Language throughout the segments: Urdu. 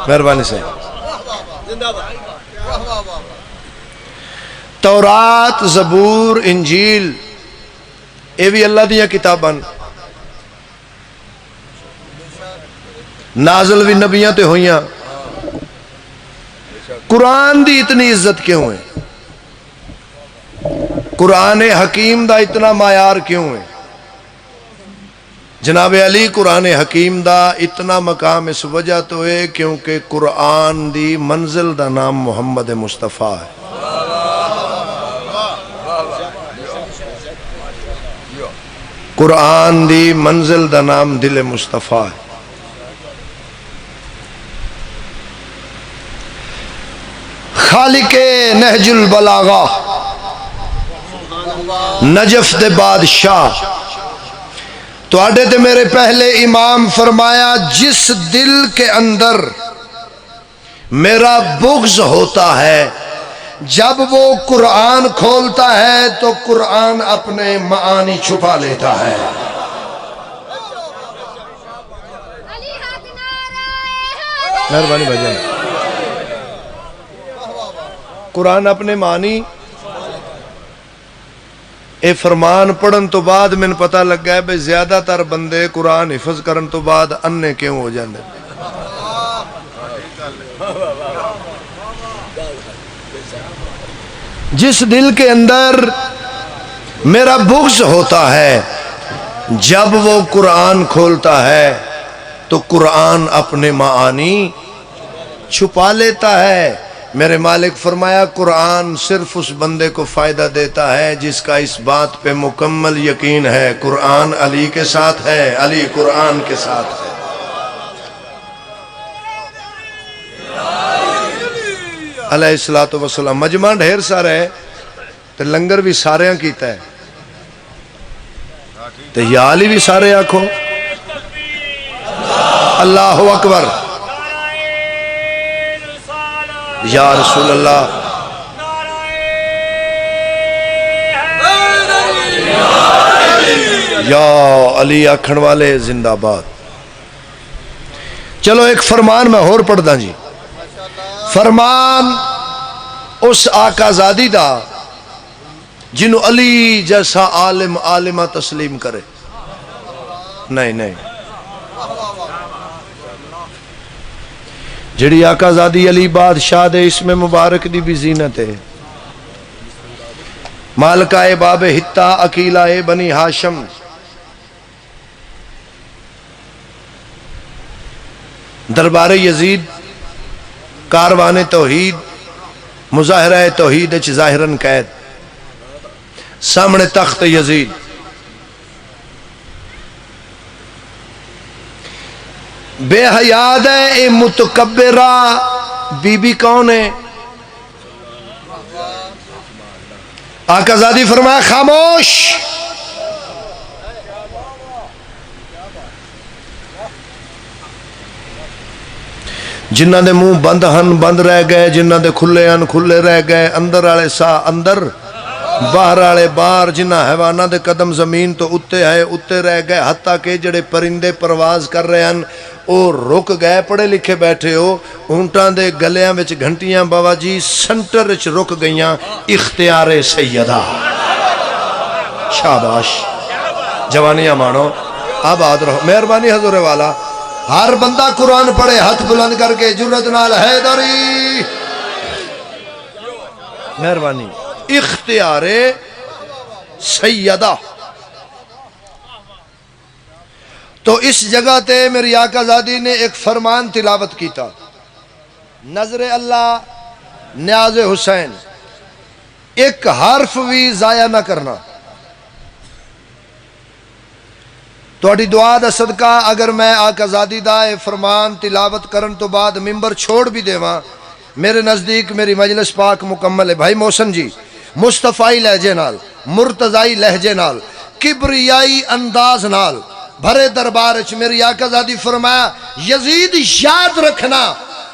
مہربانی سے تورات، زبور، انجیل اے بھی اللہ دیا کتاباں، نازل بھی نبیاں تے ہویاں، قرآن دی اتنی عزت کیوں ہے؟ قرآن حکیم دا اتنا معیار کیوں ہے؟ جناب علی قرآن حکیم دا اتنا مقام اس وجہ تو ہے کیونکہ قرآن دی منزل دا نام محمد مصطفیٰ ہے۔ قرآن دی منزل دا نام دل مصطفیٰ ہے۔ خالق نہج البلاغہ نجف دے بادشاہ تو آڈے تے میرے پہلے امام فرمایا جس دل کے اندر میرا بغض ہوتا ہے جب وہ قرآن کھولتا ہے تو قرآن اپنے معانی چھپا لیتا ہے۔ مہربانی بھائی، قرآن اپنے معنی اے فرمان پڑھن تو بعد میں نے پتہ لگ گیا بے زیادہ تر بندے قرآن حفظ کرن تو بعد اننے کیوں ہو جاندے۔ جس دل کے اندر میرا بغض ہوتا ہے جب وہ قرآن کھولتا ہے تو قرآن اپنے معانی چھپا لیتا ہے۔ میرے مالک فرمایا قرآن صرف اس بندے کو فائدہ دیتا ہے جس کا اس بات پہ مکمل یقین ہے قرآن علی کے ساتھ ہے، علی قرآن کے ساتھ ہے۔ علیہ السلام مجمع ڈھیر سارا ہے تو لنگر بھی سارے ہاں کیتا ہے تو یا علی بھی سارے آنکھو اللہ اکبر یا رسول اللہ۔ یا علی آکھن والے زندہ باد۔ چلو ایک فرمان میں اور پڑھ دا جی، فرمان اس آقا زادی دا جنہوں علی جیسا عالم عالمہ تسلیم کرے۔ نہیں جڑی آقا زادی علی بادشاہ دے اس میں مبارک دی بھی زینت ہے۔ مالکہ باب حتہ عقیلہ بنی ہاشم، دربار یزید، کاروان توحید، مظاہرہ توحید اچ ظاہراً قید، سامنے تخت یزید۔ بے حیاد ہے اے متکبرہ بی بی کون ہے؟ آقا زادی فرمایا خاموش۔ جنہ دے منہ بند ہن بند رہ گئے، جنہ دے کھلے ہن کھلے رہ گئے، اندر آلے سا اندر باہر آلے باہر، جنہ حیوانہ دے قدم زمین تو اتے ہے اتے رہ گئے، حتیٰ کہ جڑے پرندے پرواز کر رہے ہیں اور رک گئے، پڑھے لکھے بیٹھے ہو، اونٹاں دے گلیاں وچ گھنٹیاں بابا جی سنٹر وچ رک گئیاں، اختیار سیدہ۔ شاباش، جوانیاں مانو، آباد رہو، مہربانی حضور والا۔ ہر بندہ قرآن پڑھے ہاتھ بلند کر کے جرت نال حیدری، مہربانی، اختیار سیدہ۔ تو اس جگہ تے میری آقا زادی نے ایک فرمان تلاوت کیتا، نظر اللہ نیاز حسین، ایک حرف بھی ضائع نہ کرنا۔ توڑی دعا دا صدقہ اگر میں آقا زادی دا فرمان تلاوت کرن تو بعد ممبر چھوڑ بھی دے وہاں، میرے نزدیک میری مجلس پاک مکمل ہے۔ بھائی محسن جی مصطفی لہجے نال، مرتضائی لہجے نال، کبریائی انداز نال بھرے دربار اچھ میری آقا زادی فرمایا یزید یاد رکھنا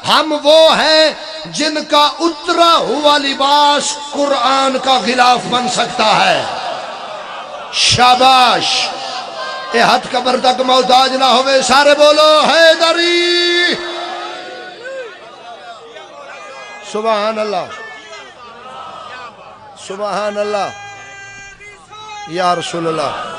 ہم وہ ہیں جن کا اترا ہوا لباس قرآن کا غلاف بن سکتا ہے۔ شاباش، اے ہاتھ قبر تک محتاج نہ ہوئے، سارے بولو حیدری۔ سبحان اللہ سبحان اللہ یا رسول اللہ